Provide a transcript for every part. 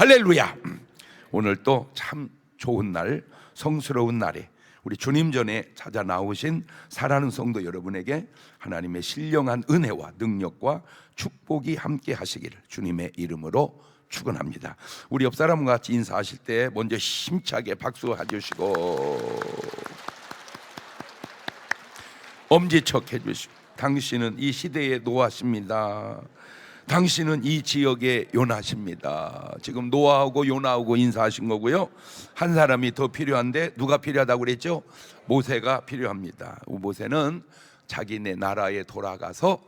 할렐루야. 오늘 또 참 좋은 날, 성스러운 날에 우리 주님 전에 찾아 나오신 사랑하는 성도 여러분에게 하나님의 신령한 은혜와 능력과 축복이 함께 하시기를 주님의 이름으로 축원합니다. 우리 옆 사람과 같이 인사하실 때 먼저 힘차게 박수해 주시고 엄지척 해주시고, 당신은 이 시대의 노아십니다. 당신은 이 지역의 요나십니다. 지금 노아하고 요나하고 인사하신 거고요. 한 사람이 더 필요한데 누가 필요하다고 그랬죠? 모세가 필요합니다. 모세는 자기네 나라에 돌아가서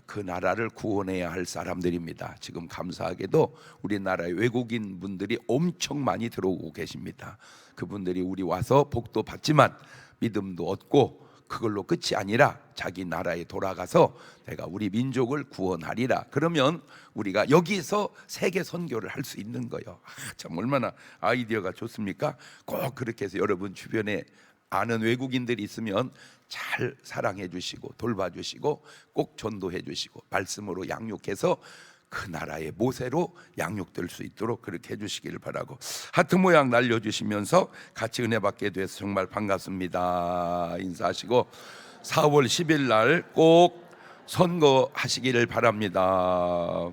그 나라를 구원해야 할 사람들입니다. 지금 감사하게도 우리나라에 외국인 분들이 엄청 많이 들어오고 계십니다. 그분들이 우리 와서 복도 받지만 믿음도 얻고 그걸로 끝이 아니라 자기 나라에 돌아가서 내가 우리 민족을 구원하리라. 그러면 우리가 여기서 세계 선교를 할 수 있는 거예요. 참 얼마나 아이디어가 좋습니까? 꼭 그렇게 해서 여러분 주변에 아는 외국인들이 있으면 잘 사랑해 주시고 돌봐주시고 꼭 전도해 주시고 말씀으로 양육해서 그 나라의 모세로 양육될 수 있도록 그렇게 해주시기를 바라고, 하트 모양 날려주시면서 같이 은혜 받게 돼서 정말 반갑습니다 인사하시고, 4월 10일 날 꼭 선거하시기를 바랍니다.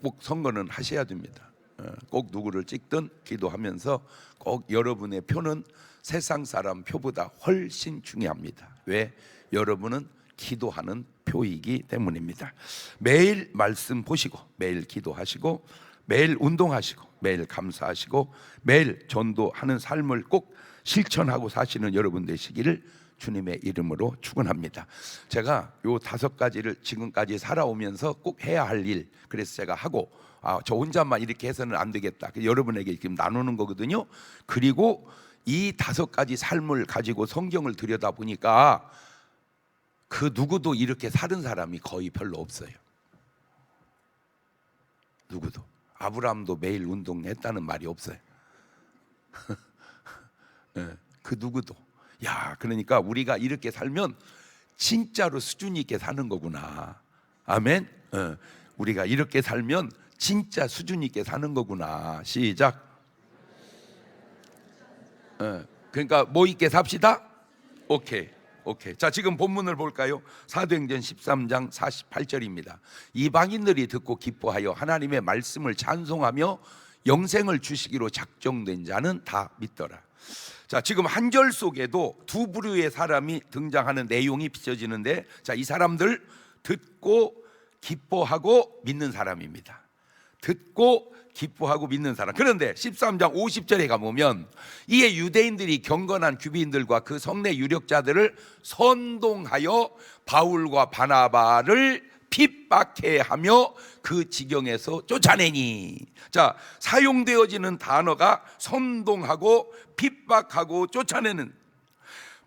꼭 선거는 하셔야 됩니다. 꼭 누구를 찍든 기도하면서 꼭 여러분의 표는 세상 사람 표보다 훨씬 중요합니다. 왜? 여러분은 기도하는 표이기 때문입니다. 매일 말씀 보시고 매일 기도하시고 매일 운동하시고 매일 감사하시고 매일 전도하는 삶을 꼭 실천하고 사시는 여러분 되시기를 주님의 이름으로 축원합니다. 제가 요 5가지를 지금까지 살아오면서 꼭 해야 할 일, 그래서 제가 하고 저 혼자만 이렇게 해서는 안 되겠다, 여러분에게 지금 나누는 거거든요. 그리고 이 5가지 삶을 가지고 성경을 들여다보니까 그 누구도 이렇게 사는 사람이 거의 별로 없어요. 누구도. 아브라함도 매일 운동했다는 말이 없어요. 그 누구도. 야, 그러니까 우리가 이렇게 살면 진짜로 수준 있게 사는 거구나. 아멘. 우리가 이렇게 살면 진짜 수준 있게 사는 거구나. 시작. 그러니까 뭐 있게 삽시다. 오케이. 자, 지금 본문을 볼까요? 사도행전 13장 48절입니다. 이방인들이 듣고 기뻐하여 하나님의 말씀을 찬송하며 영생을 주시기로 작정된 자는 다 믿더라. 자, 지금 한 절 속에도 두 부류의 사람이 등장하는 내용이 비춰지는데, 자, 이 사람들 듣고 기뻐하고 믿는 사람입니다. 듣고 기뻐하고 믿는 사람. 그런데 13장 50절에 가보면 이에 유대인들이 경건한 귀빈들과 그 성내 유력자들을 선동하여 바울과 바나바를 핍박해 하며 그 지경에서 쫓아내니. 자, 사용되어지는 단어가 선동하고 핍박하고 쫓아내는,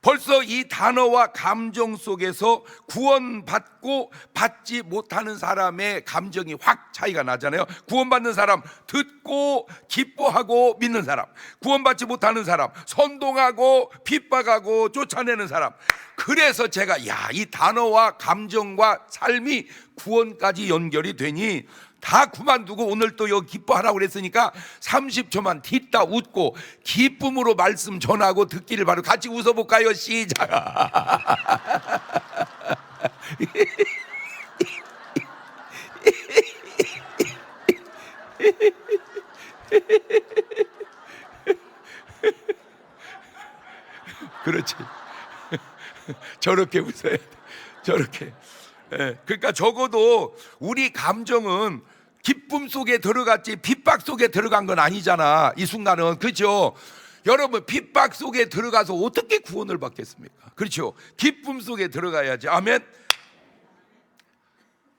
벌써 이 단어와 감정 속에서 구원받고 받지 못하는 사람의 감정이 확 차이가 나잖아요. 구원받는 사람 듣고 기뻐하고 믿는 사람, 구원받지 못하는 사람 선동하고 핍박하고 쫓아내는 사람. 그래서 제가 이 단어와 감정과 삶이 구원까지 연결이 되니 다 그만두고 오늘 또 여기 기뻐하라고 그랬으니까 30초만 뒤따 웃고 기쁨으로 말씀 전하고 듣기를 바라고, 같이 웃어볼까요? 시작. 그렇지. 저렇게 웃어야 돼. 저렇게. 그러니까 적어도 우리 감정은 기쁨 속에 들어갔지 핍박 속에 들어간 건 아니잖아, 이 순간은. 그렇죠? 여러분, 핍박 속에 들어가서 어떻게 구원을 받겠습니까? 그렇죠? 기쁨 속에 들어가야지. 아멘.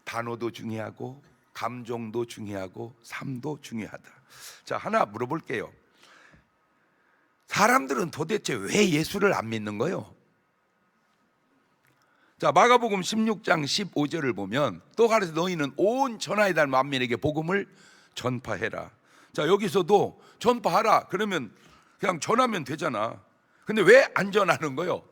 단어도 중요하고 감정도 중요하고 삶도 중요하다. 자, 하나 물어볼게요. 사람들은 도대체 왜 예수를 안 믿는 거예요? 자, 마가복음 16장 15절을 보면 또 가라사 너희는 온 천하에 달 만민에게 복음을 전파해라. 자, 여기서도 전파하라 그러면 그냥 전하면 되잖아. 근데 왜 안 전하는 거요?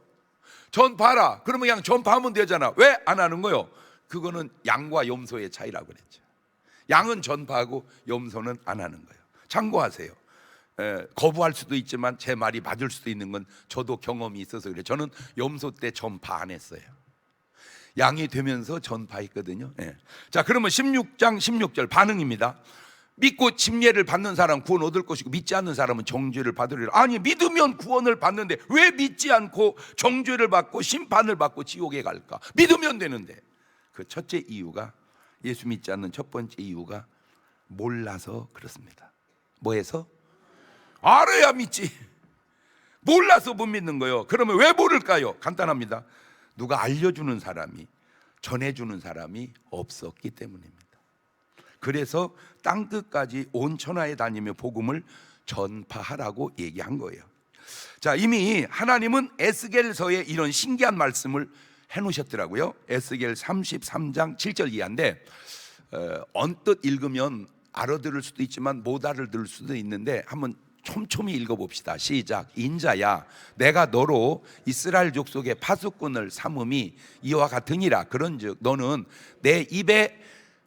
전파하라 그러면 그냥 전파하면 되잖아. 왜 안 하는 거요? 그거는 양과 염소의 차이라고 그랬죠. 양은 전파하고 염소는 안 하는 거예요. 참고하세요. 거부할 수도 있지만 제 말이 맞을 수도 있는 건 저도 경험이 있어서 그래요. 저는 염소 때 전파 안 했어요. 양이 되면서 전파했거든요. 자, 그러면 16장 16절 반응입니다. 믿고 침례를 받는 사람 구원 얻을 것이고 믿지 않는 사람은 정죄를 받으리라. 아니, 믿으면 구원을 받는데 왜 믿지 않고 정죄를 받고 심판을 받고 지옥에 갈까? 믿으면 되는데. 그 첫째 이유가, 예수 믿지 않는 첫 번째 이유가 몰라서 그렇습니다. 뭐해서? 알아야 믿지. 몰라서 못 믿는 거예요. 그러면 왜 모를까요? 간단합니다. 누가 알려주는 사람이, 전해주는 사람이 없었기 때문입니다. 그래서 땅끝까지 온 천하에 다니며 복음을 전파하라고 얘기한 거예요. 자, 이미 하나님은 에스겔서에 이런 신기한 말씀을 해놓으셨더라고요. 에스겔 33장 7절 이하인데 언뜻 읽으면 알아들을 수도 있지만 못 알아들을 수도 있는데 한번 촘촘히 읽어봅시다. 시작. 인자야, 내가 너로 이스라엘 족속의 파수꾼을 삼음이 이와 같으니라. 그런즉 너는 내 입에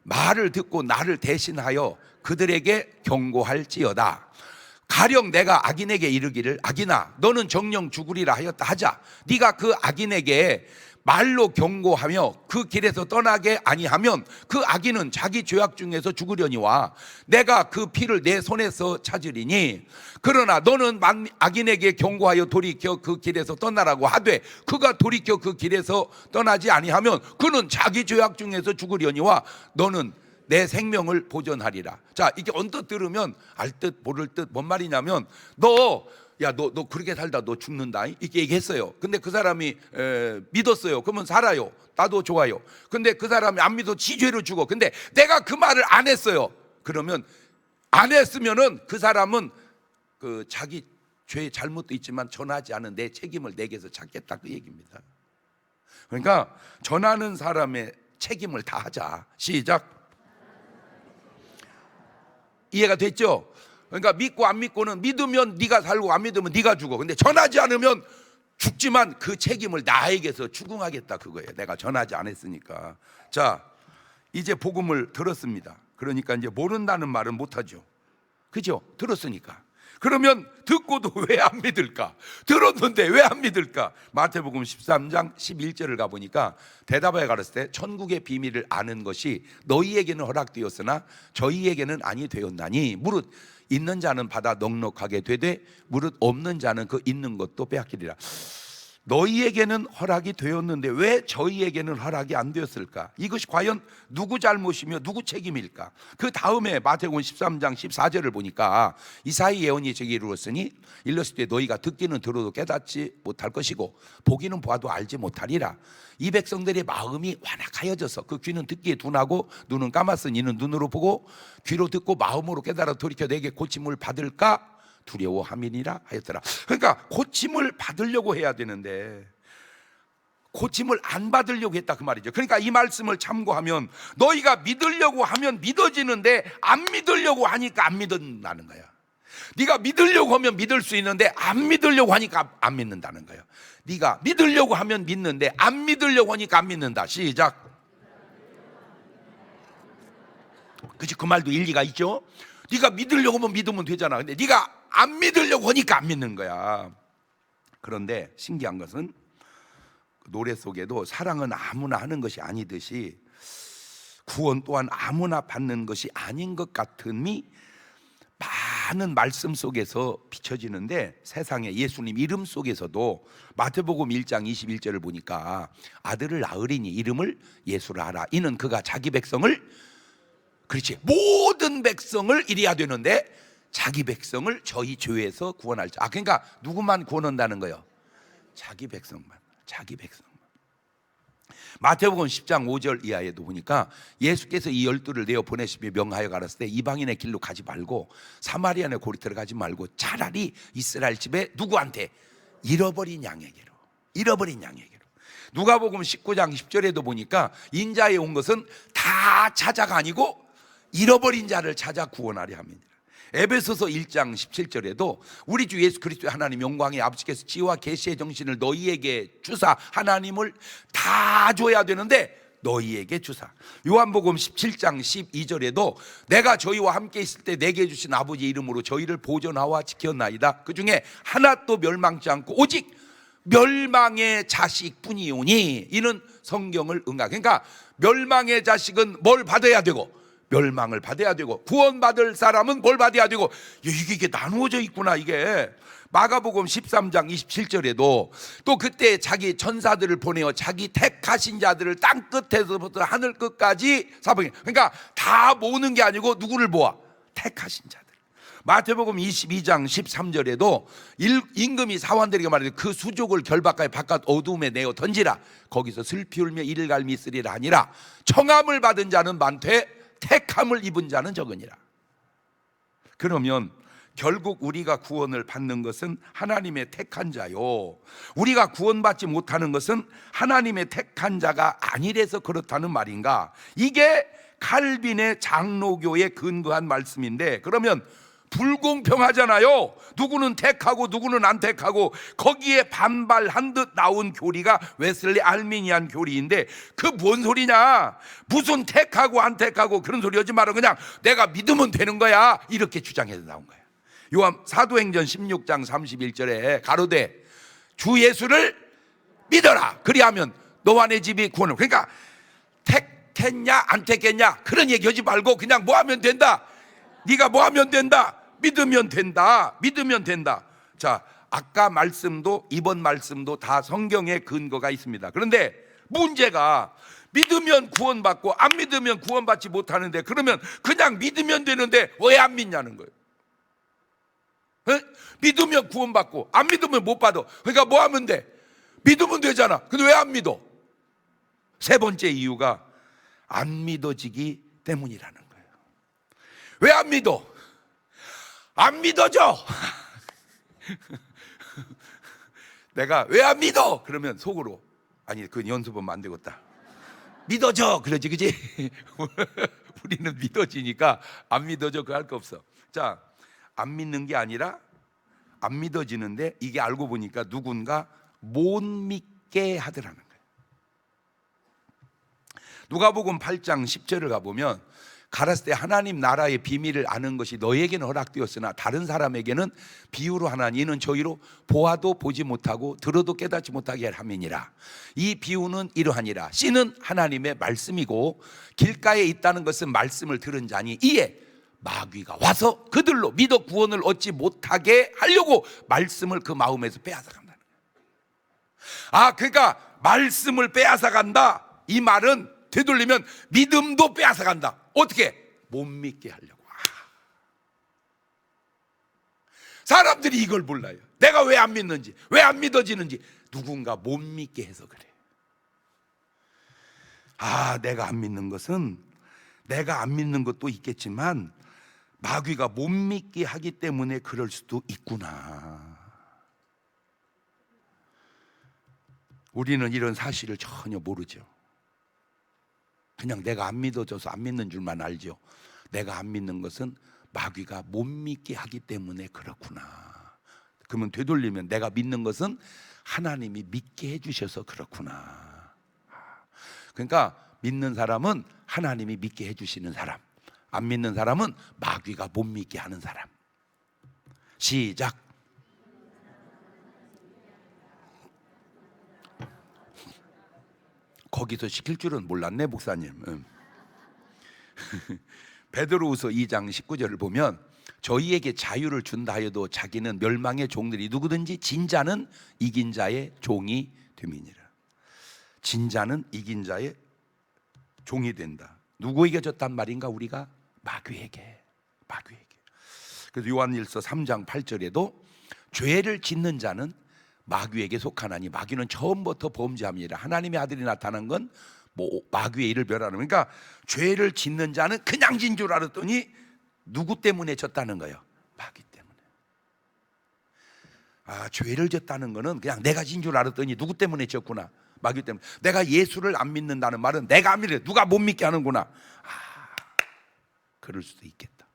말을 듣고 나를 대신하여 그들에게 경고할지어다. 가령 내가 악인에게 이르기를 악인아 너는 정령 죽으리라 하였다 하자. 네가 그 악인에게 말로 경고하며 그 길에서 떠나게 아니하면 그 악인은 자기 죄악 중에서 죽으려니와 내가 그 피를 내 손에서 찾으리니, 그러나 너는 악인에게 경고하여 돌이켜 그 길에서 떠나라고 하되 그가 돌이켜 그 길에서 떠나지 아니하면 그는 자기 죄악 중에서 죽으려니와 너는 내 생명을 보존하리라. 자, 이게 언뜻 들으면 알 듯 모를 듯 뭔 말이냐면 너 그렇게 살다 너 죽는다 이렇게 얘기했어요. 근데 그 사람이 믿었어요. 그러면 살아요. 나도 좋아요. 근데 그 사람이 안 믿어 지 죄로 죽어. 근데 내가 그 말을 안 했어요. 그러면 안 했으면은 그 사람은 그 자기 죄 잘못도 있지만 전하지 않은 내 책임을 내게서 찾겠다 그 얘기입니다. 그러니까 전하는 사람의 책임을 다하자. 시작. 이해가 됐죠? 그러니까 믿고 안 믿고는, 믿으면 네가 살고 안 믿으면 네가 죽어. 근데 전하지 않으면 죽지만 그 책임을 나에게서 추궁하겠다 그거예요. 내가 전하지 않았으니까. 자, 이제 복음을 들었습니다. 그러니까 이제 모른다는 말은 못하죠. 그죠? 들었으니까. 그러면 듣고도 왜 안 믿을까? 들었는데 왜 안 믿을까? 마태복음 13장 11절을 가보니까 대답하여 가르칠 때 천국의 비밀을 아는 것이 너희에게는 허락되었으나 저희에게는 아니 되었나니 무릇 있는 자는 받아 넉넉하게 되되 무릇 없는 자는 그 있는 것도 빼앗기리라. 너희에게는 허락이 되었는데 왜 저희에게는 허락이 안 되었을까? 이것이 과연 누구 잘못이며 누구 책임일까? 그 다음에 마태복음 13장 14절을 보니까 이사야 예언이 저기 이루었으니 일렀을 때 너희가 듣기는 들어도 깨닫지 못할 것이고 보기는 보아도 알지 못하리라. 이 백성들의 마음이 완악하여져서 그 귀는 듣기에 둔하고 눈은 감았으니 이는 눈으로 보고 귀로 듣고 마음으로 깨달아 돌이켜 내게 고침을 받을까 두려워함이니라 하였더라. 그러니까 고침을 받으려고 해야 되는데 고침을 안 받으려고 했다 그 말이죠. 그러니까 이 말씀을 참고하면 너희가 믿으려고 하면 믿어지는데 안 믿으려고 하니까 안 믿는다는 거야. 네가 믿으려고 하면 믿을 수 있는데 안 믿으려고 하니까 안 믿는다는 거야. 네가 믿으려고 하면 믿는데 안 믿으려고 하니까 안 믿는다. 시작. 그치, 그 말도 일리가 있죠. 네가 믿으려고 하면 믿으면 되잖아. 근데 네가 안 믿으려고 하니까 안 믿는 거야. 그런데 신기한 것은 노래 속에도 사랑은 아무나 하는 것이 아니듯이 구원 또한 아무나 받는 것이 아닌 것 같음이 많은 말씀 속에서 비춰지는데 세상에 예수님 이름 속에서도 마태복음 1장 21절을 보니까 아들을 낳으리니 이름을 예수라 하라. 이는 그가 자기 백성을, 그렇지, 모든 백성을 이래야 되는데 자기 백성을 저희 죄에서 구원할 자. 그러니까 누구만 구원한다는 거예요? 자기 백성만. 자기 백성만. 마태복음 10장 5절 이하에도 보니까 예수께서 이 12를 내어 보내시며 명하여 가라사대 이방인의 길로 가지 말고 사마리아의 고리터를 가지 말고 차라리 이스라엘 집에 누구한테? 잃어버린 양에게로. 잃어버린 양에게로. 누가복음 19장 10절에도 보니까 인자에 온 것은 다 찾아가 아니고 잃어버린 자를 찾아 구원하려 함이니라. 에베소서 1장 17절에도 우리 주 예수 그리스도의 하나님 영광의 아버지께서 지혜와 계시의 정신을 너희에게 주사 하나님을 다 줘야 되는데 너희에게 주사. 요한복음 17장 12절에도 내가 저희와 함께 있을 때 내게 주신 아버지 이름으로 저희를 보존하와 지켰나이다. 그 중에 하나도 멸망치 않고 오직 멸망의 자식뿐이오니 이는 성경을 응하. 그러니까 멸망의 자식은 뭘 받아야 되고 멸망을 받아야 되고 구원받을 사람은 뭘 받아야 되고 이게 나누어져 있구나. 이게 마가복음 13장 27절에도 또 그때 자기 천사들을 보내어 자기 택하신 자들을 땅 끝에서부터 하늘 끝까지 사방에, 그러니까 다 모으는 게 아니고 누구를 모아? 택하신 자들. 마태복음 22장 13절에도 임금이 사환들에게 말하되 그 수족을 결박하여 바깥 어두움에 내어 던지라. 거기서 슬피 울며 이를 갈미 있으리라 하니라. 청함을 받은 자는 많되 택함을 입은 자는 적으니라. 그러면 결국 우리가 구원을 받는 것은 하나님의 택한 자요, 우리가 구원받지 못하는 것은 하나님의 택한 자가 아니래서 그렇다는 말인가? 이게 칼빈의 장로교에 근거한 말씀인데, 그러면 불공평하잖아요. 누구는 택하고 누구는 안 택하고, 거기에 반발한 듯 나온 교리가 웨슬리 알미니안 교리인데 그 뭔 소리냐? 무슨 택하고 안 택하고 그런 소리 하지 마라. 그냥 내가 믿으면 되는 거야, 이렇게 주장해서 나온 거야. 요한 사도행전 16장 31절에 가로되 주 예수를 믿어라, 그리하면 너와 내 집이 구원을. 그러니까 택했냐 안 택했냐 그런 얘기하지 말고 그냥 뭐 하면 된다. 네가 뭐 하면 된다. 믿으면 된다. 믿으면 된다. 자, 아까 말씀도 이번 말씀도 다 성경에 근거가 있습니다. 그런데 문제가 믿으면 구원받고 안 믿으면 구원받지 못하는데, 그러면 그냥 믿으면 되는데 왜 안 믿냐는 거예요. 에? 믿으면 구원받고 안 믿으면 못 받아. 그러니까 뭐 하면 돼? 믿으면 되잖아. 근데 왜 안 믿어? 세 번째 이유가 안 믿어지기 때문이라는 거예요. 왜 안 믿어? 안 믿어져. 내가 왜 안 믿어? 그러면 속으로 아니 그 연습하면 안 되겠다. 믿어져 그러지, 그지? 우리는 믿어지니까 안 믿어져 그 할 거 없어. 자, 안 믿는 게 아니라 안 믿어지는데 이게 알고 보니까 누군가 못 믿게 하더라는 거예요. 누가복음 8장 10절을 가보면 가라사대 하나님 나라의 비밀을 아는 것이 너에게는 허락되었으나 다른 사람에게는 비유로 하나니 이는 저희로 보아도 보지 못하고 들어도 깨닫지 못하게 함이니라. 이 비유는 이러하니라. 씨는 하나님의 말씀이고 길가에 있다는 것은 말씀을 들은 자니 이에 마귀가 와서 그들로 믿어 구원을 얻지 못하게 하려고 말씀을 그 마음에서 빼앗아간다는 거예요. 그러니까 말씀을 빼앗아간다, 이 말은 되돌리면 믿음도 빼앗아간다. 어떻게? 못 믿게 하려고. 사람들이 이걸 몰라요. 내가 왜 안 믿는지, 왜 안 믿어지는지. 누군가 못 믿게 해서 그래. 내가 안 믿는 것은, 내가 안 믿는 것도 있겠지만 마귀가 못 믿게 하기 때문에 그럴 수도 있구나. 우리는 이런 사실을 전혀 모르죠. 그냥 내가 안 믿어져서 안 믿는 줄만 알죠. 내가 안 믿는 것은 마귀가 못 믿게 하기 때문에 그렇구나. 그러면 되돌리면 내가 믿는 것은 하나님이 믿게 해주셔서 그렇구나. 그러니까 믿는 사람은 하나님이 믿게 해주시는 사람, 안 믿는 사람은 마귀가 못 믿게 하는 사람. 시작. 거기서 시킬 줄은 몰랐네, 목사님. 베드로후서 2장 19절을 보면 저희에게 자유를 준다 하여도 자기는 멸망의 종들이 누구든지 진자는 이긴 자의 종이 됨이니라. 진자는 이긴 자의 종이 된다. 누구에게 졌단 말인가? 우리가 마귀에게. 그래서 요한일서 3장 8절에도 죄를 짓는 자는 마귀에게 속하나니 마귀는 처음부터 범죄함이라. 하나님의 아들이 나타난 건 마귀의 일을 멸하는. 그러니까 죄를 짓는 자는 그냥 진 줄 알았더니 누구 때문에 졌다는 거예요? 마귀 때문에. 죄를 졌다는 거는 그냥 내가 진 줄 알았더니 누구 때문에 졌구나? 마귀 때문에. 내가 예수를 안 믿는다는 말은 내가 안 믿어, 누가 못 믿게 하는구나. 그럴 수도 있겠다.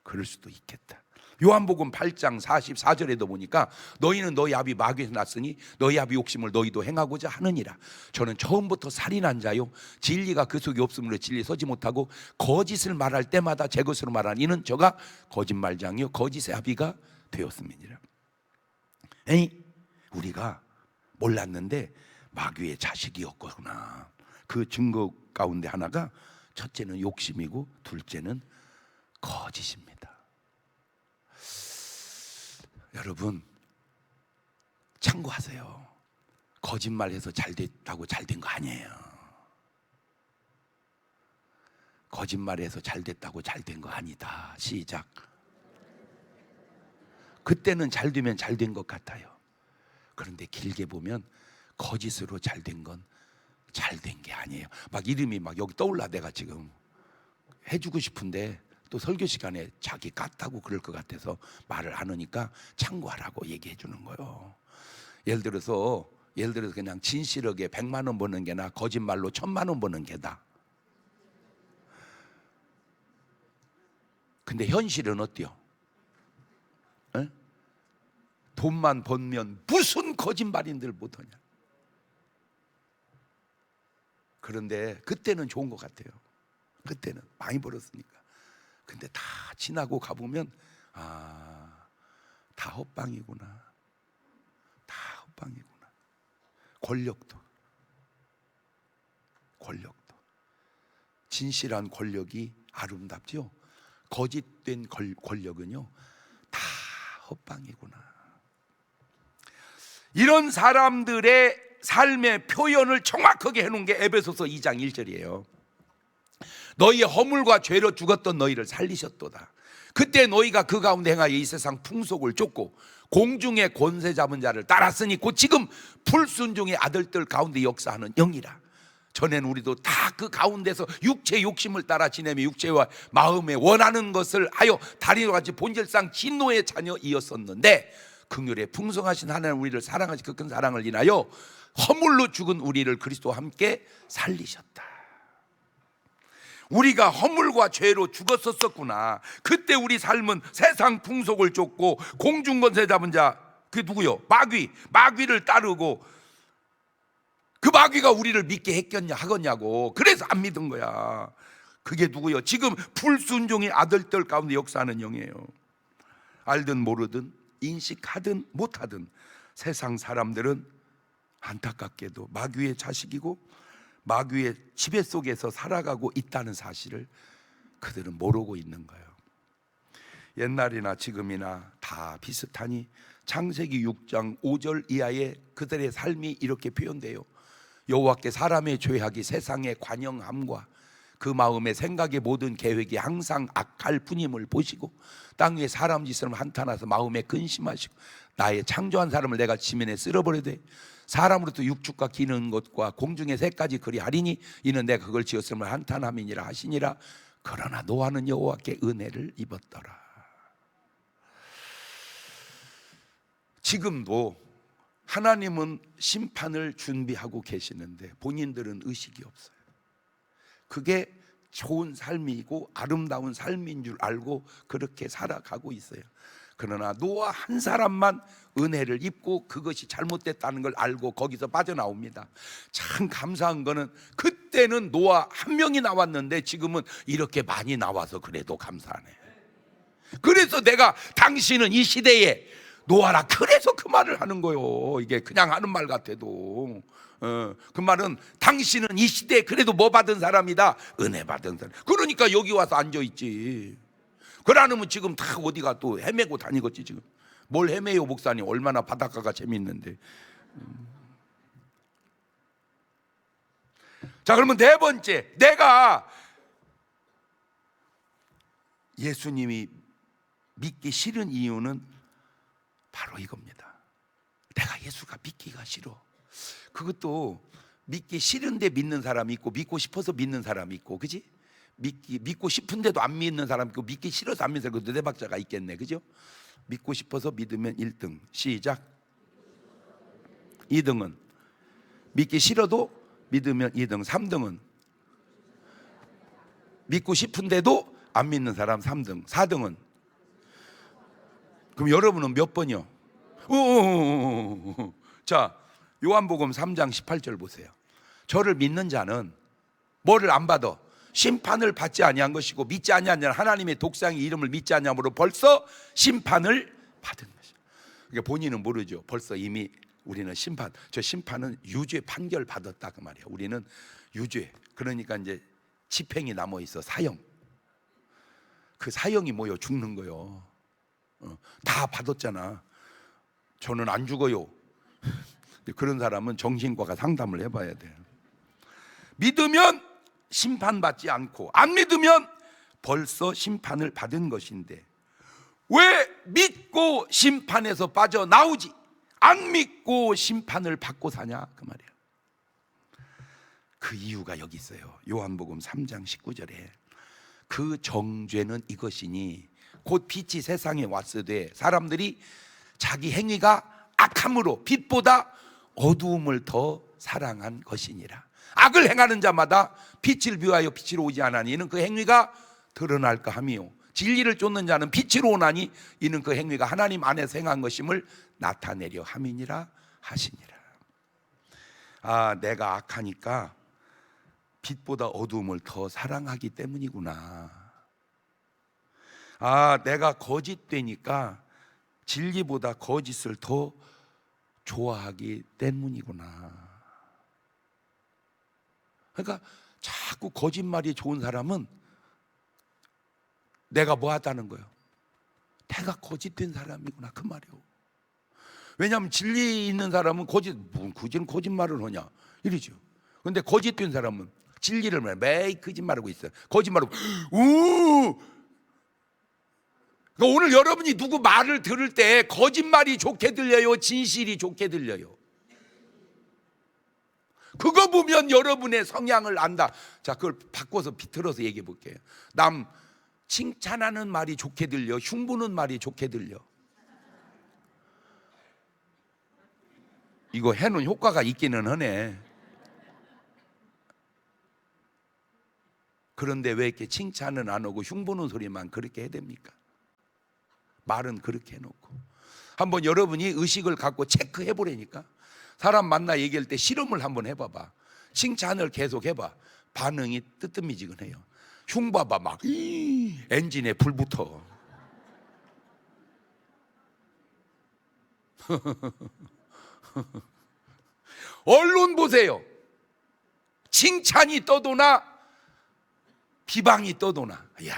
그럴 수도 있겠다. 요한복음 8장 44절에도 보니까 너희는 너희 아비 마귀에서 났으니 너희 아비 욕심을 너희도 행하고자 하느니라. 저는 처음부터 살인한 자요 진리가 그 속에 없으므로 진리에 서지 못하고 거짓을 말할 때마다 제 것으로 말하니 이는 저가 거짓말장이요 거짓의 아비가 되었음이니라. 에이, 우리가 몰랐는데 마귀의 자식이었구나. 그 증거 가운데 하나가 첫째는 욕심이고 둘째는 거짓입니다. 여러분 참고하세요. 거짓말해서 잘 됐다고 잘 된 거 아니에요. 거짓말해서 잘 됐다고 잘 된 거 아니다. 시작. 그때는 잘 되면 잘 된 것 같아요. 그런데 길게 보면 거짓으로 잘 된 건 잘 된 게 아니에요. 막 이름이 막 여기 떠올라. 내가 지금 해주고 싶은데 또 설교 시간에 자기 깠다고 그럴 것 같아서 말을 안 하니까 참고하라고 얘기해 주는 거예요. 예를 들어서 그냥 진실하게 100만 원 버는 게나 거짓말로 1000만 원 버는 게다. 근데 현실은 어때요? 에? 돈만 벌면 무슨 거짓말인들 못하냐. 그런데 그때는 좋은 것 같아요. 그때는 많이 벌었으니까. 근데 다 지나고 가보면 다 헛방이구나. 다 헛방이구나. 권력도 진실한 권력이 아름답죠. 거짓된 권력은요 다 헛방이구나. 이런 사람들의 삶의 표현을 정확하게 해놓은 게 에베소서 2장 1절이에요. 너희의 허물과 죄로 죽었던 너희를 살리셨도다. 그때 너희가 그 가운데 행하여 이 세상 풍속을 쫓고 공중의 권세 잡은 자를 따랐으니 곧 지금 불순종의 아들들 가운데 역사하는 영이라. 전에는 우리도 다 그 가운데서 육체 욕심을 따라 지내며 육체와 마음에 원하는 것을 하여 다리와 같이 본질상 진노의 자녀이었었는데 긍휼에 풍성하신 하나님 우리를 사랑하시 그 큰 사랑을 인하여 허물로 죽은 우리를 그리스도와 함께 살리셨다. 우리가 허물과 죄로 죽었었구나. 그때 우리 삶은 세상 풍속을 쫓고 공중권세 잡은 자, 그게 누구요? 마귀를 따르고 그 마귀가 우리를 믿게 하겠냐고. 그래서 안 믿은 거야. 그게 누구요? 지금 불순종의 아들들 가운데 역사하는 영이에요. 알든 모르든 인식하든 못하든 세상 사람들은 안타깝게도 마귀의 자식이고 마귀의 지배 속에서 살아가고 있다는 사실을 그들은 모르고 있는 거예요. 옛날이나 지금이나 다 비슷하니 창세기 6장 5절 이하의 그들의 삶이 이렇게 표현돼요. 여호와께 사람의 죄악이 세상의 관영함과 그 마음의 생각의 모든 계획이 항상 악할 뿐임을 보시고 땅 위에 사람 짓을 한탄하서 마음에 근심하시고 나의 창조한 사람을 내가 지면에 쓸어버려되 사람으로부터 육축과 기는 것과 공중의 새까지 그리하리니 이는 내가 그걸 지었음을 한탄함이니라 하시니라. 그러나 노아는 여호와께 은혜를 입었더라. 지금도 하나님은 심판을 준비하고 계시는데 본인들은 의식이 없어요. 그게 좋은 삶이고 아름다운 삶인 줄 알고 그렇게 살아가고 있어요. 그러나 노아 한 사람만 은혜를 입고 그것이 잘못됐다는 걸 알고 거기서 빠져나옵니다. 참 감사한 거는 그때는 노아 한 명이 나왔는데 지금은 이렇게 많이 나와서 그래도 감사하네. 그래서 내가 당신은 이 시대에 노아라 그래서 그 말을 하는 거요. 이게 그냥 하는 말 같아도 그 말은 당신은 이 시대에 그래도 뭐 받은 사람이다? 은혜 받은 사람. 그러니까 여기 와서 앉아있지. 그러면 지금 다 어디가 또 헤매고 다니겠지. 지금 뭘 헤매요 목사님. 얼마나 바닷가가 재밌는데. 자, 그러면 네 번째, 내가 예수님이 믿기 싫은 이유는 바로 이겁니다. 내가 예수가 믿기가 싫어. 그것도 믿기 싫은데 믿는 사람이 있고 믿고 싶어서 믿는 사람이 있고, 그지? 믿고 싶은데도 안 믿는 사람 있고 믿기 싫어서 안 믿는 사람, 그 네 박자가 있겠네, 그죠? 믿고 싶어서 믿으면 1등. 시작. 2등은 믿기 싫어도 믿으면 2등. 3등은 믿고 싶은데도 안 믿는 사람 3등. 4등은 그럼 여러분은 몇 번이요? 자, 요한복음 3장 18절 보세요. 저를 믿는 자는 뭐를 안 받아? 심판을 받지 아니한 것이고 믿지 아니한 자는 하나님의 독생의 이름을 믿지 아니함으로 벌써 심판을 받은 것이야. 그러니까 본인은 모르죠. 벌써 이미 우리는 저 심판은 유죄 판결 받았다 그 말이야. 우리는 유죄. 그러니까 이제 집행이 남아 있어. 사형. 그 사형이 뭐요? 죽는 거요. 다 받았잖아. 저는 안 죽어요. 그런 사람은 정신과가 상담을 해봐야 돼요. 믿으면 심판받지 않고 안 믿으면 벌써 심판을 받은 것인데 왜 믿고 심판에서 빠져나오지 안 믿고 심판을 받고 사냐 그 말이야. 그 이유가 여기 있어요. 요한복음 3장 19절에 그 정죄는 이것이니 곧 빛이 세상에 왔으되 사람들이 자기 행위가 악함으로 빛보다 어두움을 더 사랑한 것이니라. 악을 행하는 자마다 빛을 비하여 빛으로 오지 않으니 이는 그 행위가 드러날까 함이요 진리를 쫓는 자는 빛으로 오나니 이는 그 행위가 하나님 안에서 행한 것임을 나타내려 함이니라 하시니라. 아, 내가 악하니까 빛보다 어두움을 더 사랑하기 때문이구나. 아, 내가 거짓되니까 진리보다 거짓을 더 좋아하기 때문이구나. 그러니까 자꾸 거짓말이 좋은 사람은 내가 뭐 하다는 거예요? 내가 거짓된 사람이구나 그 말이에요. 왜냐하면 진리 있는 사람은 굳이 거짓말을 하냐 이러죠. 그런데 거짓된 사람은 진리를 매일 거짓말하고 있어요. 거짓말하고 그러니까 오늘 여러분이 누구 말을 들을 때 거짓말이 좋게 들려요? 진실이 좋게 들려요? 그거 보면 여러분의 성향을 안다. 자, 그걸 바꿔서 비틀어서 얘기해 볼게요. 남 칭찬하는 말이 좋게 들려? 흉보는 말이 좋게 들려? 이거 해놓은 효과가 있기는 하네. 그런데 왜 이렇게 칭찬은 안 하고 흉보는 소리만 그렇게 해야 됩니까? 말은 그렇게 해놓고. 한번 여러분이 의식을 갖고 체크해 보라니까. 사람 만나 얘기할 때 실험을 한번 해봐봐. 칭찬을 계속 해봐. 반응이 뜨뜻미지근해요. 흉봐봐 막 엔진에 불 붙어. 언론 보세요. 칭찬이 떠도나 비방이 떠도나. 이야,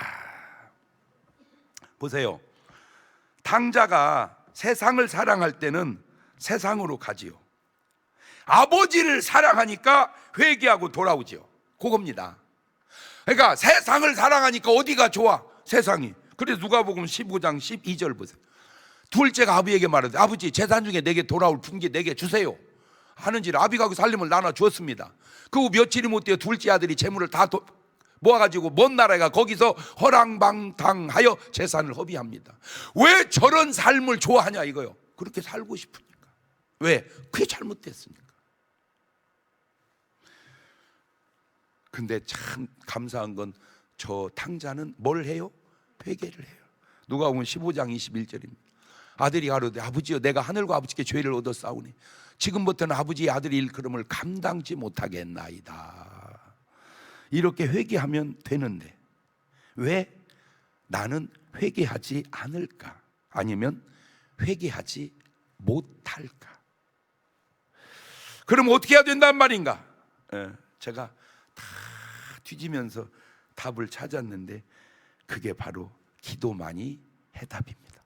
보세요. 탕자가 세상을 사랑할 때는 세상으로 가지요. 아버지를 사랑하니까 회개하고 돌아오죠. 그겁니다. 그러니까 세상을 사랑하니까 어디가 좋아? 세상이. 그래서 누가복음 15장 12절 보세요. 둘째가 아비에게 말하되 아버지 재산 중에 내게 돌아올 분기 내게 주세요 하는지를 아비가 그 살림을 나눠 주었습니다. 그 후 며칠이 못 되어 둘째 아들이 재물을 다 모아가지고 먼 나라에 가 거기서 허랑방탕하여 재산을 허비합니다. 왜 저런 삶을 좋아하냐 이거요. 그렇게 살고 싶으니까. 왜? 그게 잘못됐으니까. 근데 참 감사한 건 저 탕자는 뭘 해요? 회개를 해요. 누가복음 15장 21절입니다. 아들이 가로되 아버지여 내가 하늘과 아버지께 죄를 얻었사오니 지금부터는 아버지의 아들의 일컬음을 감당지 못하겠나이다. 이렇게 회개하면 되는데 왜 나는 회개하지 않을까? 아니면 회개하지 못할까? 그럼 어떻게 해야 된단 말인가? 제가 다 뒤지면서 답을 찾았는데 그게 바로 기도만이 해답입니다.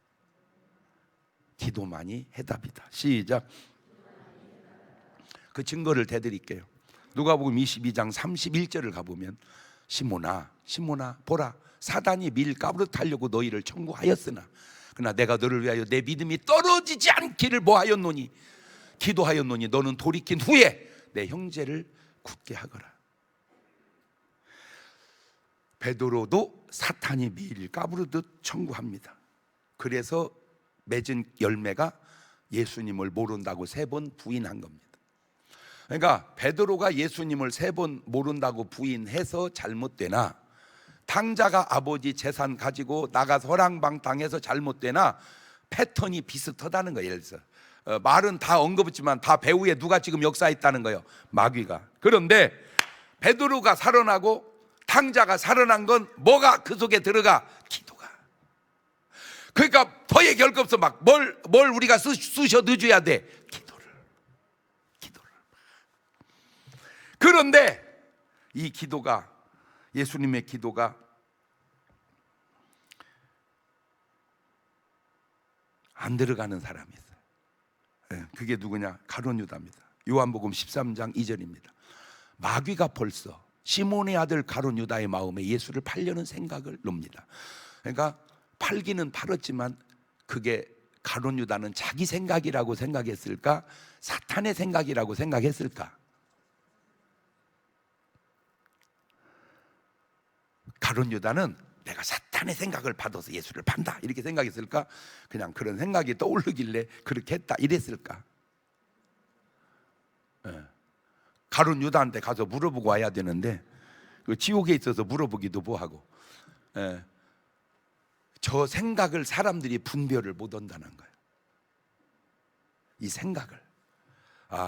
기도만이 해답이다. 시작. 그 증거를 대드릴게요. 누가복음 22장 31절을 가보면 시몬아 보라 사단이 밀 까부릇하려고 너희를 청구하였으나 그러나 내가 너를 위하여 내 믿음이 떨어지지 않기를 뭐하였노니 기도하였노니 너는 돌이킨 후에 내 형제를 굳게 하거라. 베드로도 사탄이 밀 까부르듯 청구합니다. 그래서 맺은 열매가 예수님을 모른다고 3번 부인한 겁니다. 그러니까 베드로가 예수님을 3번 모른다고 부인해서 잘못되나 탕자가 아버지 재산 가지고 나가서 허랑방탕해서 잘못되나 패턴이 비슷하다는 거예요. 예를 들어서 말은 다 언급했지만 다 배후에 누가 지금 역사했다는 거예요? 마귀가. 그런데 베드로가 살아나고 탕자가 살아난 건 뭐가 그 속에 들어가? 기도가. 그러니까 더 얘기할 거 없어. 막 뭘 우리가 쑤셔 넣어줘야 돼? 기도를. 그런데 이 기도가, 예수님의 기도가 안 들어가는 사람이 있어요. 그게 누구냐? 가룟 유다입니다. 요한복음 13장 2절입니다. 마귀가 벌써 시몬의 아들 가룟 유다의 마음에 예수를 팔려는 생각을 놉니다. 그러니까 팔기는 팔았지만 그게 가룟 유다는 자기 생각이라고 생각했을까? 사탄의 생각이라고 생각했을까? 가룟 유다는 내가 사탄의 생각을 받아서 예수를 판다 이렇게 생각했을까? 그냥 그런 생각이 떠오르길래 그렇게 했다 이랬을까? 가룟 유다한테 가서 물어보고 와야 되는데 그 지옥에 있어서 물어보기도 뭐하고, 저 생각을 사람들이 분별을 못 한다는 거예요. 이 생각을,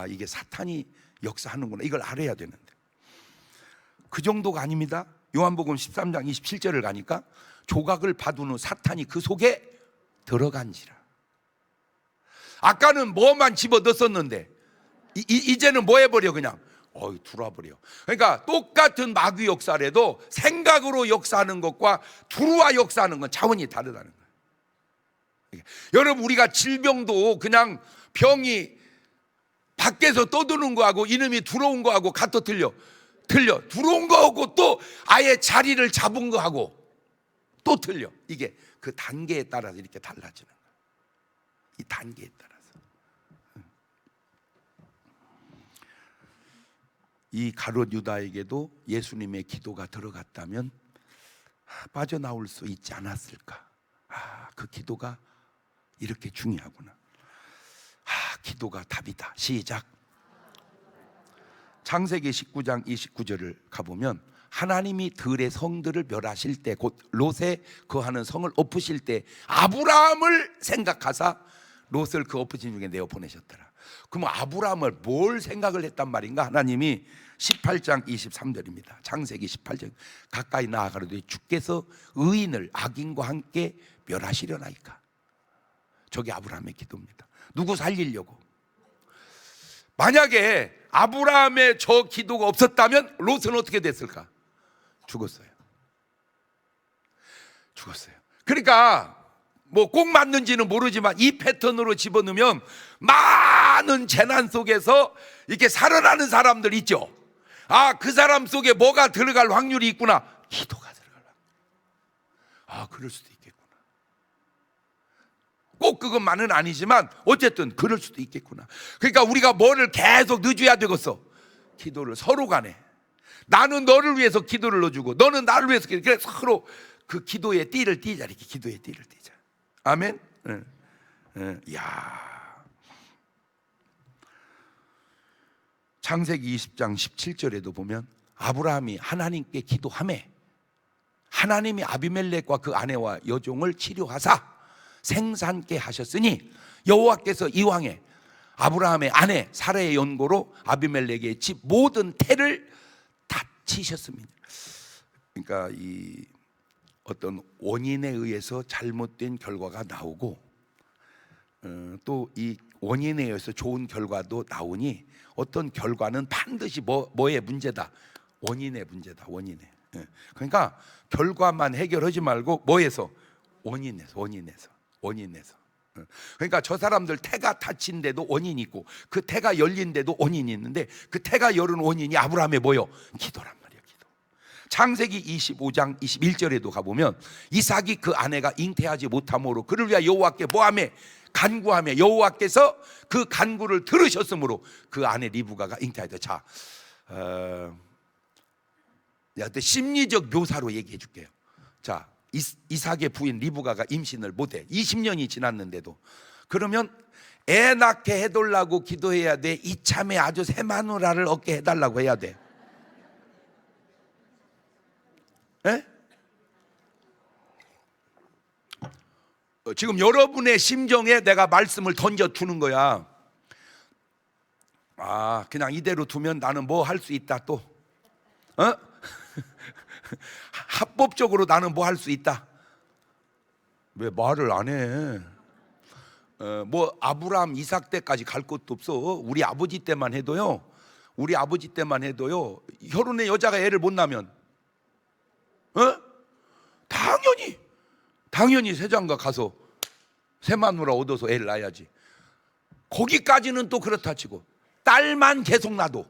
이게 사탄이 역사하는구나, 이걸 알아야 되는데 그 정도가 아닙니다. 요한복음 13장 27절을 가니까 조각을 받은 후 사탄이 그 속에 들어간지라. 아까는 뭐만 집어넣었는데 이제는 뭐 해버려? 그냥 들어와버려. 그러니까 똑같은 마귀 역사라도 생각으로 역사하는 것과 들어와 역사하는 건 차원이 다르다는 거예요. 여러분, 우리가 질병도 그냥 병이 밖에서 떠드는 거하고 이놈이 들어온 거하고 같아 틀려. 들어온 거하고 또 아예 자리를 잡은 거하고 또 틀려. 이게 그 단계에 따라서 이렇게 달라지는 거예요. 이 단계에 따라서. 이 가룟 유다에게도 예수님의 기도가 들어갔다면 빠져나올 수 있지 않았을까? 그 기도가 이렇게 중요하구나. 기도가 답이다. 시작. 창세기 19장 29절을 가보면 하나님이 들의 성들을 멸하실 때, 곧 롯에 거하는 성을 엎으실 때 아브라함을 생각하사 롯을 그 엎으신 중에 내어 보내셨더라. 그럼 아브라함을 뭘 생각을 했단 말인가? 하나님이 18장 23절입니다. 창세기 18장 가까이 나아가려되 주께서 의인을 악인과 함께 멸하시려나이까. 저게 아브라함의 기도입니다. 누구 살리려고. 만약에 아브라함의 저 기도가 없었다면 롯은 어떻게 됐을까? 죽었어요. 그러니까 뭐 꼭 맞는지는 모르지만 이 패턴으로 집어넣으면 많은 재난 속에서 이렇게 살아나는 사람들 있죠. 그 사람 속에 뭐가 들어갈 확률이 있구나. 기도가 들어갈 확률. 그럴 수도 있겠구나. 꼭 그것만은 아니지만 어쨌든 그럴 수도 있겠구나. 그러니까 우리가 뭐를 계속 넣어줘야 되겠어. 기도를 서로 간에. 나는 너를 위해서 기도를 넣어주고 너는 나를 위해서 기도. 그래서 서로 그 기도의 띠를 띠자. 이렇게 기도의 띠를 띠자. 아멘. 야. 창세기 20장 17절에도 보면 아브라함이 하나님께 기도하매 하나님이 아비멜렉과 그 아내와 여종을 치료하사 생산케 하셨으니 여호와께서 이왕에 아브라함의 아내 사라의 연고로 아비멜렉의 집 모든 태를 다치셨습니다. 그러니까 이 어떤 원인에 의해서 잘못된 결과가 나오고 또 이 원인에 의해서 좋은 결과도 나오니 어떤 결과는 반드시 뭐의 문제다? 원인의 문제다. 원인의. 그러니까 결과만 해결하지 말고 뭐에서? 원인에서. 그러니까 저 사람들 태가 닫힌데도 원인이 있고 그 태가 열린데도 원인이 있는데 그 태가 열은 원인이 아브라함의 뭐요? 기도란 말이에요. 기도. 창세기 25장 21절에도 가보면 이삭이 그 아내가 잉태하지 못함으로 그를 위하여 여호와께 뭐하며? 간구하며 여호와께서 그 간구를 들으셨으므로 그 아내 리브가가 잉태하였다. 자, 심리적 묘사로 얘기해 줄게요. 자, 이삭의 부인 리브가가 임신을 못해. 20년이 지났는데도. 그러면 애 낳게 해달라고 기도해야 돼? 이참에 아주 새 마누라를 얻게 해달라고 해야 돼? 에? 지금 여러분의 심정에 내가 말씀을 던져주는 거야. 아, 그냥 이대로 두면 나는 뭐 할 수 있다 또. 합법적으로 나는 뭐 할 수 있다. 왜 말을 안 해? 뭐 아브라함, 이삭 때까지 갈 것도 없어. 우리 아버지 때만 해도요. 혈흔의 여자가 애를 못 낳으면 당연히 새장가 가서 새 마누라 얻어서 애를 낳아야지. 거기까지는 또 그렇다 치고 딸만 계속 낳아도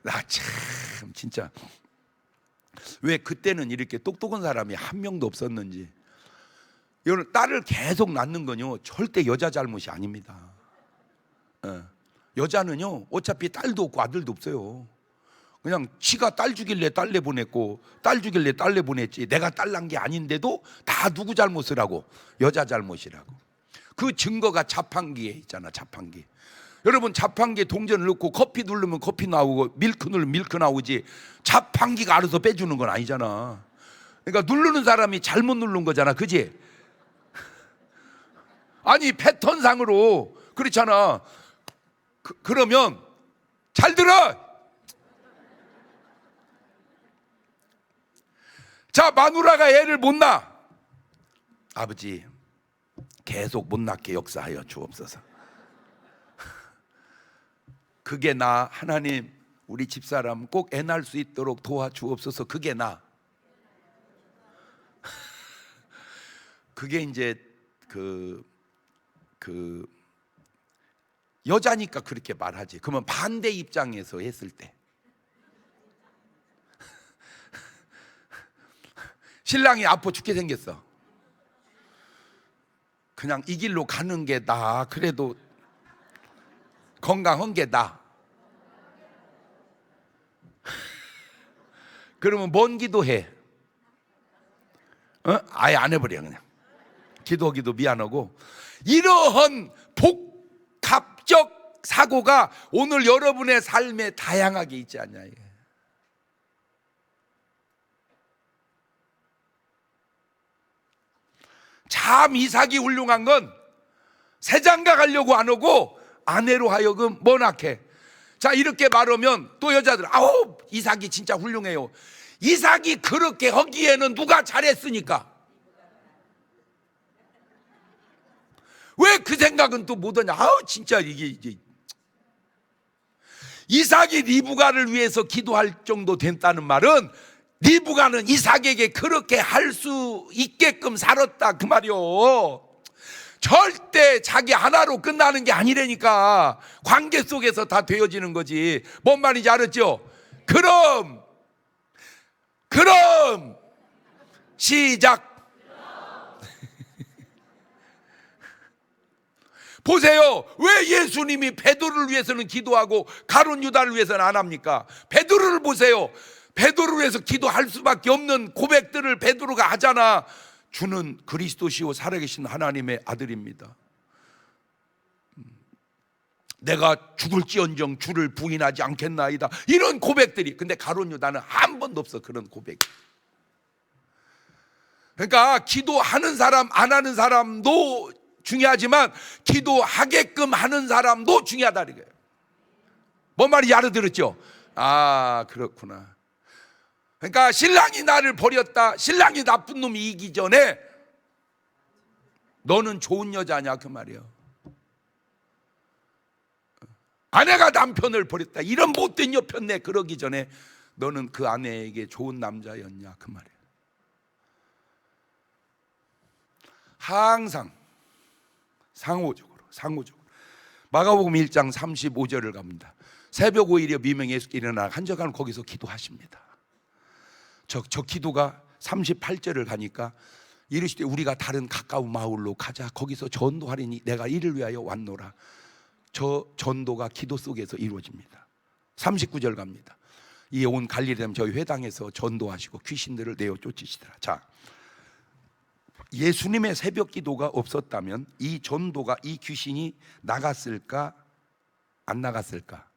나 참 진짜 왜 그때는 이렇게 똑똑한 사람이 한 명도 없었는지. 여러분, 딸을 계속 낳는 건요 절대 여자 잘못이 아닙니다. 여자는요 어차피 딸도 없고 아들도 없어요. 그냥 지가 딸 주길래 딸 내보냈고 딸 주길래 딸 내보냈지, 내가 딸 낳은 게 아닌데도 다 누구 잘못이라고? 여자 잘못이라고. 그 증거가 자판기에 있잖아. 자판기. 여러분, 자판기에 동전을 넣고 커피 누르면 커피 나오고 밀크 누르면 밀크 나오지, 자판기가 알아서 빼주는 건 아니잖아. 그러니까 누르는 사람이 잘못 누른 거잖아. 그지? 아니 패턴상으로 그렇잖아. 그러면 잘 들어. 자, 마누라가 애를 못 낳아. 아버지 계속 못 낳게 역사하여 주옵소서. 그게 나. 하나님 우리 집사람 꼭 애 낳을 수 있도록 도와주옵소서. 그게 나. 그게 이제 그 여자니까 그렇게 말하지. 그러면 반대 입장에서 했을 때 신랑이 아파 죽게 생겼어. 그냥 이 길로 가는 게 나아. 그래도 건강한 게 나아. 그러면 뭔 기도해? 아예 안 해버려. 그냥 기도하기도 미안하고. 이러한 복합적 사고가 오늘 여러분의 삶에 다양하게 있지 않냐. 참 이삭이 훌륭한 건 새장가 가려고 안 오고 아내로 하여금 monach해. 자, 이렇게 말하면 또 여자들 아우 이삭이 진짜 훌륭해요. 이삭이 그렇게 하기에는 누가 잘했으니까. 왜 그 생각은 또 못하냐. 아우 진짜 이게 이삭이 리브가를 위해서 기도할 정도 됐다는 말은 리브가는 이삭에게 그렇게 할 수 있게끔 살았다 그 말이요. 절대 자기 하나로 끝나는 게 아니라니까. 관계 속에서 다 되어지는 거지. 뭔 말인지 알았죠? 그럼 시작. 보세요. 왜 예수님이 베드로를 위해서는 기도하고 가룟 유다를 위해서는 안 합니까? 베드로를 보세요. 베드로를 위해서 기도할 수밖에 없는 고백들을 베드로가 하잖아. 주는 그리스도시요 살아계신 하나님의 아들입니다. 내가 죽을지언정 주를 부인하지 않겠나이다. 이런 고백들이. 근데 가룟 유다는 한 번도 없어 그런 고백. 그러니까 기도하는 사람 안 하는 사람도 중요하지만 기도하게끔 하는 사람도 중요하다 이거예요. 뭔 말인지 알아들었죠? 아 그렇구나. 그러니까 신랑이 나를 버렸다, 신랑이 나쁜 놈이 이기 전에 너는 좋은 여자냐 그 말이에요. 아내가 남편을 버렸다, 이런 못된 여편네 그러기 전에 너는 그 아내에게 좋은 남자였냐 그 말이에요. 항상 상호적으로. 마가복음 1장 35절을 갑니다. 새벽 5일에 미명에 예수께 일어나 한적한 거기서 기도하십니다. 저 기도가 38절을 가니까 이르시되 우리가 다른 가까운 마을로 가자. 거기서 전도하리니 내가 이를 위하여 왔노라. 저 전도가 기도 속에서 이루어집니다. 39절 갑니다. 이 온 갈릴리 되면 저희 회당에서 전도하시고 귀신들을 내어 쫓으시더라. 자, 예수님의 새벽 기도가 없었다면 이 전도가, 이 귀신이 나갔을까 안 나갔을까?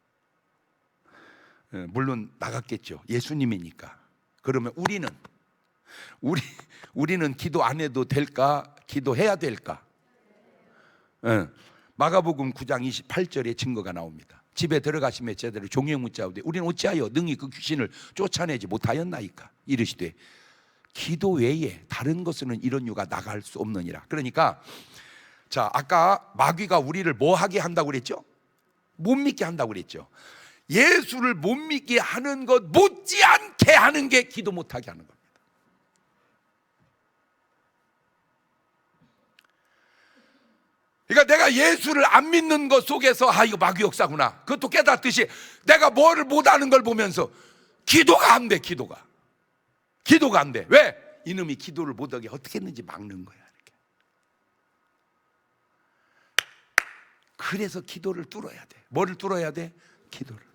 물론 나갔겠죠. 예수님이니까. 그러면 우리는 우리는 기도 안 해도 될까? 기도해야 될까? 마가복음 9장 28절에 증거가 나옵니다. 집에 들어가시며 제대로 종의 묻자오되 우리는 어찌하여 능히 그 귀신을 쫓아내지 못하였나이까? 이르시되 기도 외에 다른 것은 이런 유가 나갈 수 없느니라. 그러니까 자, 아까 마귀가 우리를 뭐 하게 한다고 그랬죠? 못 믿게 한다고 그랬죠. 예수를 못 믿게 하는 것 못지않게 하는 게 기도 못하게 하는 겁니다. 그러니까 내가 예수를 안 믿는 것 속에서 이거 마귀 역사구나, 그것도 깨닫듯이 내가 뭐를 못하는 걸 보면서 기도가 안 돼. 기도가 안 돼. 왜? 이놈이 기도를 못하게 어떻게 했는지 막는 거야. 이렇게. 그래서 기도를 뚫어야 돼. 뭐를 뚫어야 돼? 기도를.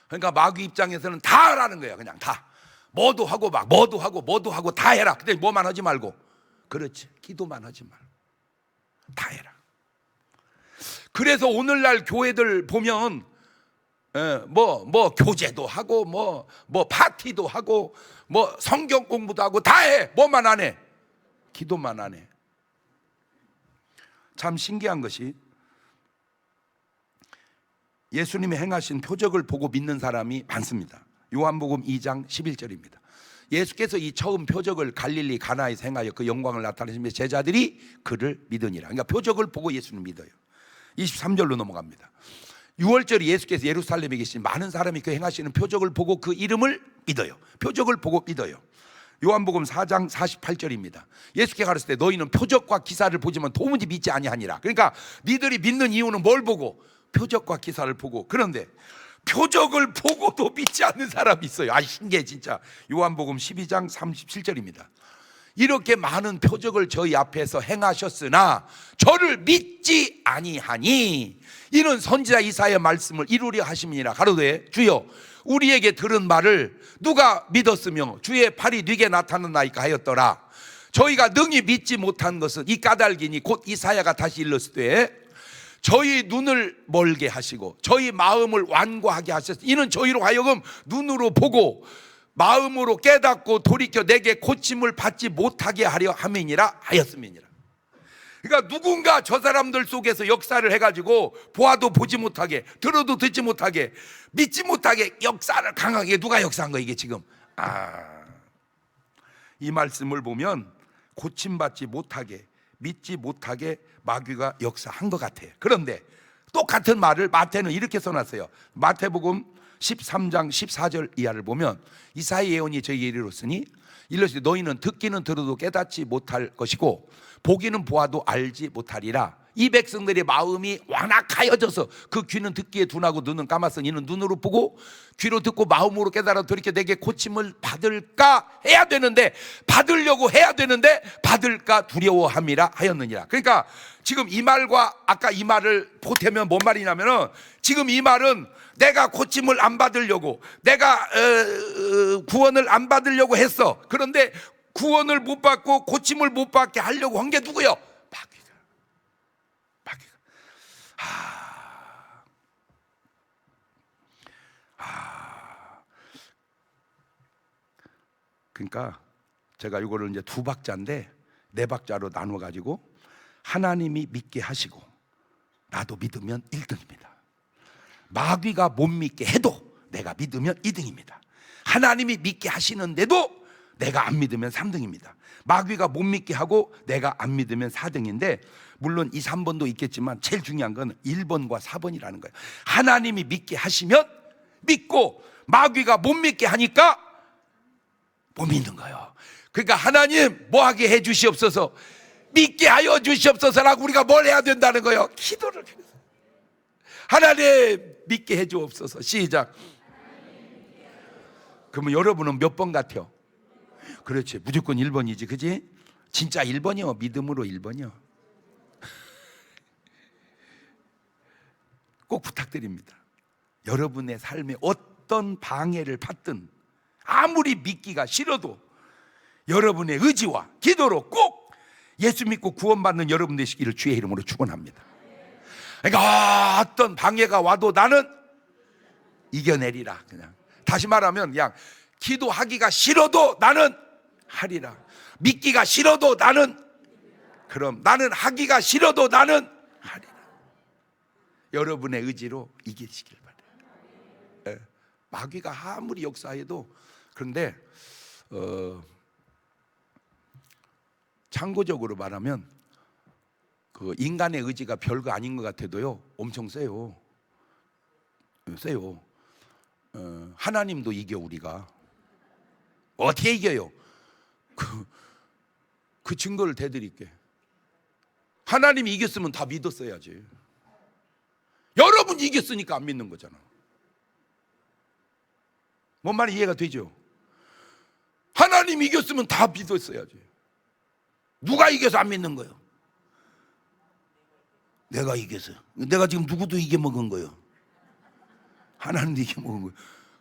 그러니까 마귀 입장에서는 다 하라는 거야. 그냥 다. 뭐도 하고 막 뭐도 하고 다 해라. 근데 뭐만 하지 말고. 그렇지, 기도만 하지 말고 다 해라. 그래서 오늘날 교회들 보면 뭐 교제도 하고 뭐 파티도 하고 뭐 성경 공부도 하고 다 해. 뭐만 안 해? 기도만 안 해. 참 신기한 것이 예수님이 행하신 표적을 보고 믿는 사람이 많습니다. 요한복음 2장 11절입니다. 예수께서 이 처음 표적을 갈릴리 가나에서 행하여 그 영광을 나타내시며 제자들이 그를 믿으니라. 그러니까 표적을 보고 예수를 믿어요. 23절로 넘어갑니다. 6월절에 예수께서 예루살렘에 계신 많은 사람이 그 행하시는 표적을 보고 그 이름을 믿어요. 표적을 보고 믿어요. 요한복음 4장 48절입니다. 예수께 가르칠 때 너희는 표적과 기사를 보지만 도무지 믿지 아니하니라. 그러니까 니들이 믿는 이유는 뭘 보고? 표적과 기사를 보고. 그런데 표적을 보고도 믿지 않는 사람이 있어요. 신기해 진짜. 요한복음 12장 37절입니다. 이렇게 많은 표적을 저희 앞에서 행하셨으나 저를 믿지 아니하니 이는 선지자 이사야의 말씀을 이루려 하심이니라. 가로되 주여 우리에게 들은 말을 누가 믿었으며 주의 팔이 네게 나타났나이까 하였더라. 저희가 능히 믿지 못한 것은 이 까닭이니 곧 이사야가 다시 일렀을 때 저희 눈을 멀게 하시고 저희 마음을 완고하게 하셨으니 이는 저희로 하여금 눈으로 보고 마음으로 깨닫고 돌이켜 내게 고침을 받지 못하게 하려 함이니라 하였음이니라. 그러니까 누군가 저 사람들 속에서 역사를 해가지고 보아도 보지 못하게, 들어도 듣지 못하게, 믿지 못하게 역사를 강하게 누가 역사한 거야 이게 지금. 이 말씀을 보면 고침받지 못하게, 믿지 못하게 마귀가 역사한 것 같아요. 그런데 똑같은 말을 마태는 이렇게 써놨어요. 마태복음 13장 14절 이하를 보면 이사야 예언이 저희에게 이르렀으니 이르시되 너희는 듣기는 들어도 깨닫지 못할 것이고 보기는 보아도 알지 못하리라. 이 백성들의 마음이 완악하여져서 그 귀는 듣기에 둔하고 눈은 감았으니 이는 눈으로 보고 귀로 듣고 마음으로 깨달아 돌이켜 내게 고침을 받을까 해야 되는데 받으려고 해야 되는데 받을까 두려워함이라 하였느니라. 그러니까 지금 이 말과 아까 이 말을 보태면 뭔 말이냐면은 지금 이 말은 내가 고침을 안 받으려고 내가 구원을 안 받으려고 했어. 그런데 구원을 못 받고 고침을 못 받게 하려고 한 게 누구요? 그러니까 제가 이거를 이제 두 박자인데 네 박자로 나눠 가지고 하나님이 믿게 하시고 나도 믿으면 1등입니다. 마귀가 못 믿게 해도 내가 믿으면 2등입니다. 하나님이 믿게 하시는데도 내가 안 믿으면 3등입니다. 마귀가 못 믿게 하고 내가 안 믿으면 4등인데 물론 이 3번도 있겠지만 제일 중요한 건 1번과 4번이라는 거예요. 하나님이 믿게 하시면 믿고 마귀가 못 믿게 하니까 못 믿는 거예요. 그러니까 하나님 뭐하게 해 주시옵소서, 믿게 하여 주시옵소서라고 우리가 뭘 해야 된다는 거예요. 기도를. 하나님 믿게 해 주옵소서. 시작. 그러면 여러분은 몇 번 같아요? 그렇지, 무조건 1번이지, 그지? 진짜 1번이요. 믿음으로 1번이요. 꼭 부탁드립니다. 여러분의 삶에 어떤 방해를 받든 아무리 믿기가 싫어도 여러분의 의지와 기도로 꼭 예수 믿고 구원받는 여러분 되시기를 주의 이름으로 축원합니다. 그러니까 어떤 방해가 와도 나는 이겨내리라. 그냥 다시 말하면 그냥 기도하기가 싫어도 나는 하리라. 믿기가 싫어도 나는, 그럼 나는 하기가 싫어도 나는 하리라. 여러분의 의지로 이기시길 바래요. 마귀가 아무리 역사해도. 그런데 참고적으로 말하면 그 인간의 의지가 별거 아닌 것 같아도요, 엄청 세요. 하나님도 이겨. 우리가 어떻게 이겨요? 그 증거를 대드릴게. 하나님이 이겼으면 다 믿었어야지. 여러분이 이겼으니까 안 믿는 거잖아. 뭔 말이 이해가 되죠? 하나님이 이겼으면 다 믿었어야지. 누가 이겨서 안 믿는 거예요? 내가 이겨서. 내가 지금 누구도 이겨먹은 거예요. 하나님도 이겨먹은 거예요.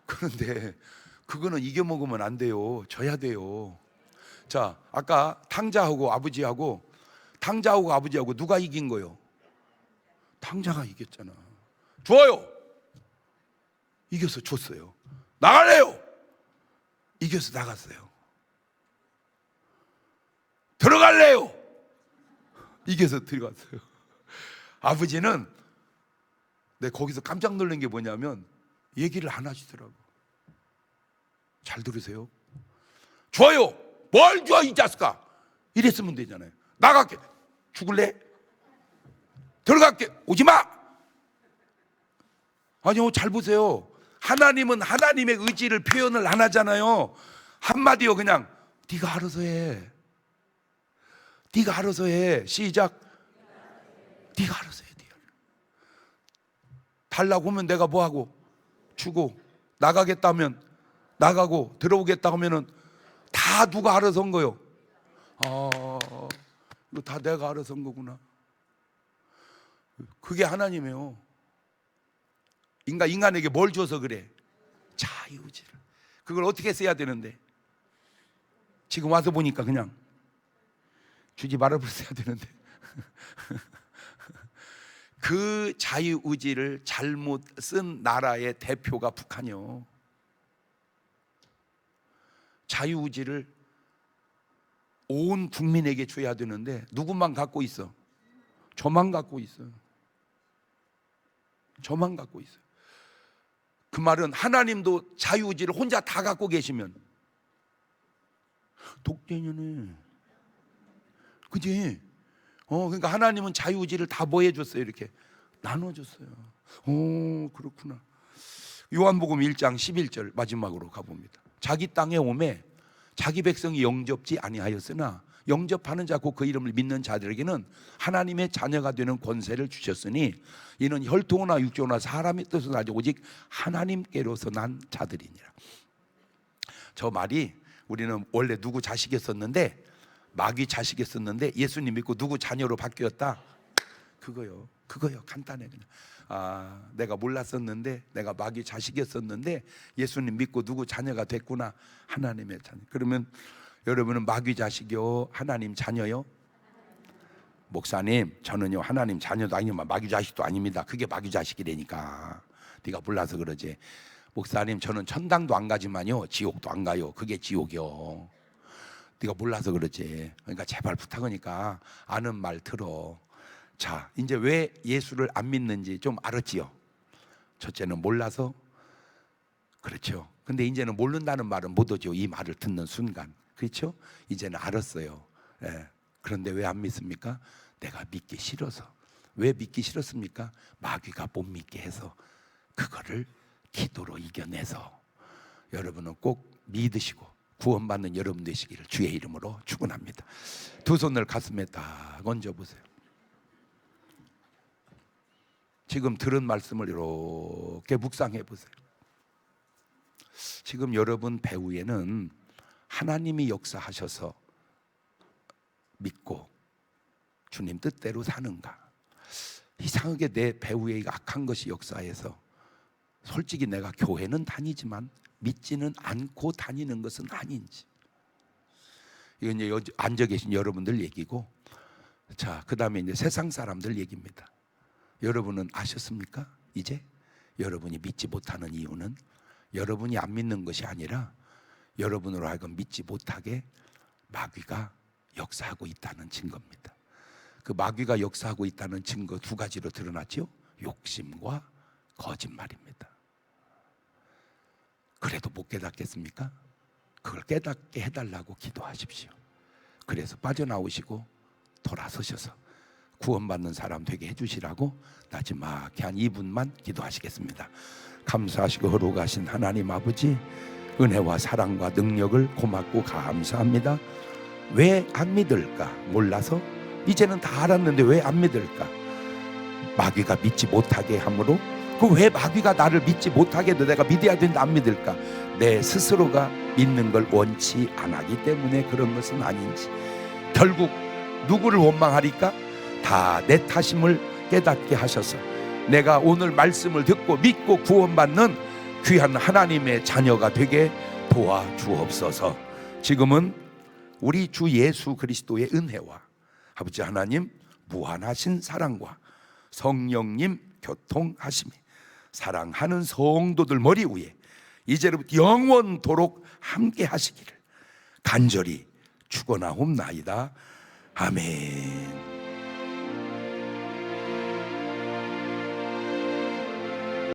그런데 그거는 이겨먹으면 안 돼요. 져야 돼요. 자, 아까 탕자하고 아버지하고 누가 이긴 거예요? 탕자가 이겼잖아. 좋아요. 이겨서 줬어요. 나갈래요. 이겨서 나갔어요. 들어갈래요. 이겨서 들어갔어요. 아버지는 내가 거기서 깜짝 놀란 게 뭐냐면 얘기를 안 하시더라고. 잘 들으세요. 좋아요. 뭘 좋아 이 자식아. 이랬으면 되잖아요. 나갈게. 죽을래? 들어갈게. 오지마. 아니요, 잘 보세요. 하나님은 하나님의 의지를 표현을 안 하잖아요. 한마디요, 그냥 네가 알아서 해. 네가 알아서 해. 시작. 네가 알아서 해. 달라고 하면 내가 뭐하고? 주고. 나가겠다면 나가고, 들어오겠다 하면은 다 누가 알아서 한 거요? 이거 다 내가 알아서 한 거구나. 그게 하나님이에요. 인간에게 뭘 줘서 그래? 자유의지를. 그걸 어떻게 써야 되는데? 지금 와서 보니까 그냥 주지 말아버렸어야 되는데. 그 자유의지를 잘못 쓴 나라의 대표가 북한이요. 자유의지를 온 국민에게 줘야 되는데 누구만 갖고 있어? 저만 갖고 있어요. 저만 갖고 있어요. 그 말은 하나님도 자유의지를 혼자 다 갖고 계시면 독재년에, 그지? 그러니까 하나님은 자유의지를 다 뭐 해줬어요? 이렇게 나눠줬어요. 그렇구나. 요한복음 1장 11절 마지막으로 가봅니다. 자기 땅에 오매 자기 백성이 영접지 아니하였으나 영접하는 자 곧 그 이름을 믿는 자들에게는 하나님의 자녀가 되는 권세를 주셨으니 이는 혈통이나 육조나 사람의 뜻은 아니지 오직 하나님께로서 난 자들이니라. 저 말이 우리는 원래 누구 자식이었었는데 마귀 자식이었었는데 예수님 믿고 누구 자녀로 바뀌었다. 그거요. 간단해. 그냥 내가 몰랐었는데 내가 마귀 자식이었었는데 예수님 믿고 누구 자녀가 됐구나. 하나님의 자녀. 그러면 여러분은 마귀 자식이요, 하나님 자녀요? 목사님, 저는요 하나님 자녀도 아니지만 마귀 자식도 아닙니다. 그게 마귀 자식이라니까. 네가 몰라서 그러지. 목사님, 저는 천당도 안 가지만요 지옥도 안 가요. 그게 지옥이요. 네가 몰라서 그러지. 그러니까 제발 부탁하니까 아는 말 들어. 자, 이제 왜 예수를 안 믿는지 좀 알았지요? 첫째는 몰라서. 그렇죠. 근데 이제는 모른다는 말은 못 오죠. 이 말을 듣는 순간. 그렇죠? 이제는 알았어요. 그런데 왜 안 믿습니까? 내가 믿기 싫어서. 왜 믿기 싫었습니까? 마귀가 못 믿게 해서. 그거를 기도로 이겨내서 여러분은 꼭 믿으시고 구원받는 여러분 되시기를 주의 이름으로 축원합니다. 두 손을 가슴에 딱 얹어보세요. 지금 들은 말씀을 이렇게 묵상해 보세요. 지금 여러분 배후에는 하나님이 역사하셔서 믿고 주님 뜻대로 사는가? 이상하게 내 배후에 악한 것이 역사해서 솔직히 내가 교회는 다니지만 믿지는 않고 다니는 것은 아닌지. 이건 이제 앉아 계신 여러분들 얘기고, 자, 그 다음에 이제 세상 사람들 얘기입니다. 여러분은 아셨습니까? 이제 여러분이 믿지 못하는 이유는 여러분이 안 믿는 것이 아니라 여러분으로 하여금 믿지 못하게 마귀가 역사하고 있다는 증거입니다. 그 마귀가 역사하고 있다는 증거 두 가지로 드러났죠. 욕심과 거짓말입니다. 그래도 못 깨닫겠습니까? 그걸 깨닫게 해달라고 기도하십시오. 그래서 빠져나오시고 돌아서셔서 구원받는 사람 되게 해주시라고 나지막히 한 2분만 기도하시겠습니다. 감사하시고 거룩하신 하나님 아버지, 은혜와 사랑과 능력을 고맙고 감사합니다. 왜 안 믿을까? 몰라서 이제는 다 알았는데 왜 안 믿을까? 마귀가 믿지 못하게 함으로, 그 왜 마귀가 나를 믿지 못하게 해도 내가 믿어야 된다 안 믿을까? 내 스스로가 믿는 걸 원치 않았기 때문에 그런 것은 아닌지, 결국 누구를 원망하리까? 다 내 탓임을 깨닫게 하셔서 내가 오늘 말씀을 듣고 믿고 구원받는 귀한 하나님의 자녀가 되게 도와주옵소서. 지금은 우리 주 예수 그리스도의 은혜와 아버지 하나님 무한하신 사랑과 성령님 교통하심이 사랑하는 성도들 머리 위에 이제부터 영원토록 함께 하시기를 간절히 축원하옵나이다. 아멘.